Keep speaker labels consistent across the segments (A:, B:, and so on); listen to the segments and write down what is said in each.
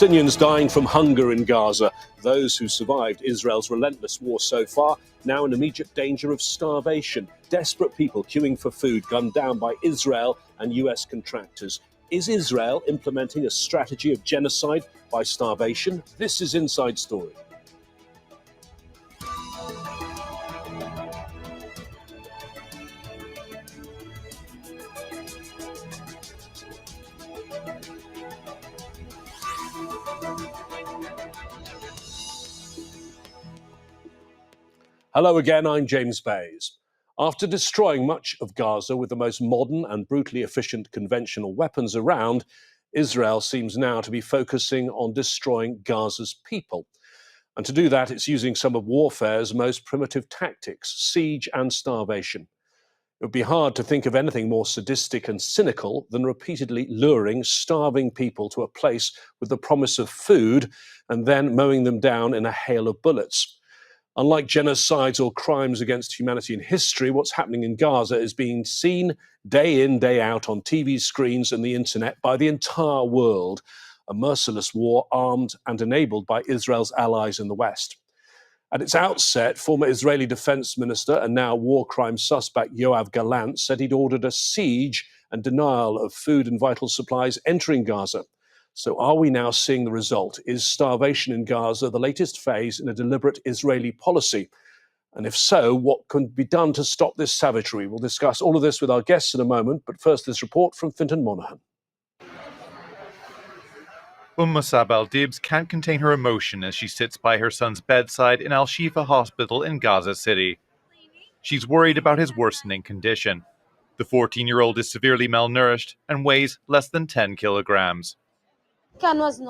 A: Palestinians dying from hunger in Gaza. Those who survived Israel's relentless war so far now in immediate danger of starvation. Desperate people queuing for food gunned down by Israel and US contractors. Is Israel implementing a strategy of genocide by starvation? This is Inside Story. Hello again, I'm James Bays. After destroying much of Gaza with the most modern and brutally efficient conventional weapons around, Israel seems now to be focusing on destroying Gaza's people. And to do that, it's using some of warfare's most primitive tactics, siege and starvation. It would be hard to think of anything more sadistic and cynical than repeatedly luring starving people to a place with the promise of food and then mowing them down in a hail of bullets. Unlike genocides or crimes against humanity in history, what's happening in Gaza is being seen day in, day out on TV screens and the internet by the entire world. A merciless war armed and enabled by Israel's allies in the West. At its outset, former Israeli defense minister and now war crime suspect Yoav Gallant said he'd ordered a siege and denial of food and vital supplies entering Gaza. So are we now seeing the result? Is starvation in Gaza the latest phase in a deliberate Israeli policy? And if so, what can be done to stop this savagery? We'll discuss all of this with our guests in a moment, but first this report from Fintan Monaghan.
B: Musab al-Dibs can't contain her emotion as she sits by her son's bedside in Al-Shifa Hospital in Gaza City. She's worried about his worsening condition. The 14-year-old is severely malnourished and weighs less than 10 kilograms.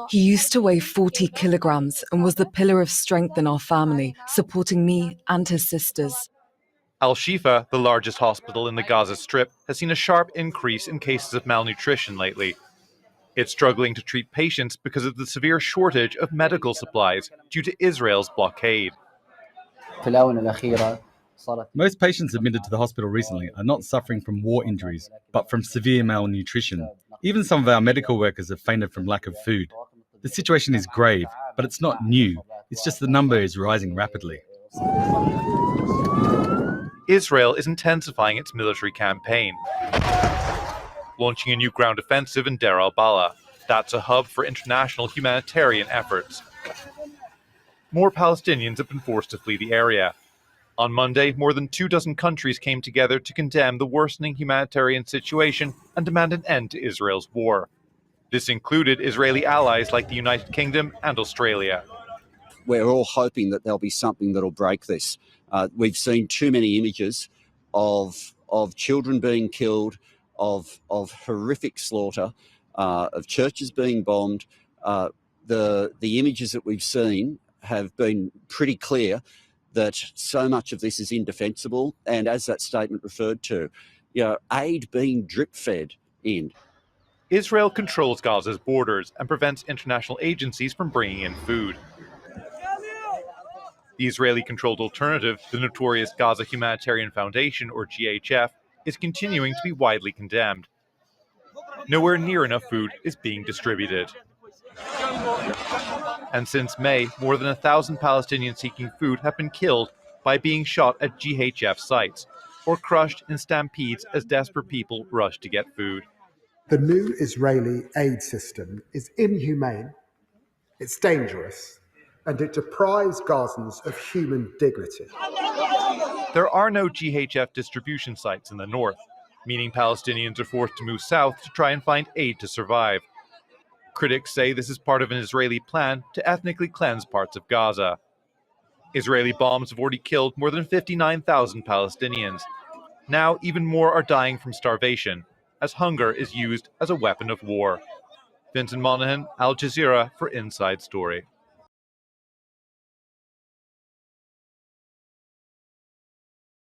C: He used to weigh 40 kilograms and was the pillar of strength in our family, supporting me and his sisters.
B: Al-Shifa, the largest hospital in the Gaza Strip, has seen a sharp increase in cases of malnutrition lately. It's struggling to treat patients because of the severe shortage of medical supplies due to Israel's blockade.
D: Most patients admitted to the hospital recently are not suffering from war injuries, but from severe malnutrition. Even some of our medical workers have fainted from lack of food. The situation is grave, but it's not new. It's just the number is rising rapidly.
B: Israel is intensifying its military campaign, launching a new ground offensive in Deir al-Balah. That's a hub for international humanitarian efforts. More Palestinians have been forced to flee the area. On Monday, more than 24 countries came together to condemn the worsening humanitarian situation and demand an end to Israel's war. This included Israeli allies like the United Kingdom and Australia.
E: We're all hoping that there'll be something that'll break this. We've seen too many images of children being killed, of horrific slaughter, of churches being bombed. The images that we've seen have been pretty clear that so much of this is indefensible, and as that statement referred to, aid being drip-fed in.
B: Israel controls Gaza's borders and prevents international agencies from bringing in food. The Israeli-controlled alternative, the notorious Gaza Humanitarian Foundation, or GHF, is continuing to be widely condemned. Nowhere near enough food is being distributed. And since May, more than 1,000 Palestinians seeking food have been killed by being shot at GHF sites or crushed in stampedes as desperate people rush to get food.
F: The new Israeli aid system is inhumane, it's dangerous, and it deprives Gazans of human dignity.
B: There are no GHF distribution sites in the north, meaning Palestinians are forced to move south to try and find aid to survive. Critics say this is part of an Israeli plan to ethnically cleanse parts of Gaza. Israeli bombs have already killed more than 59,000 Palestinians. Now even more are dying from starvation, as hunger is used as a weapon of war. Fintan Monaghan, Al Jazeera for Inside Story.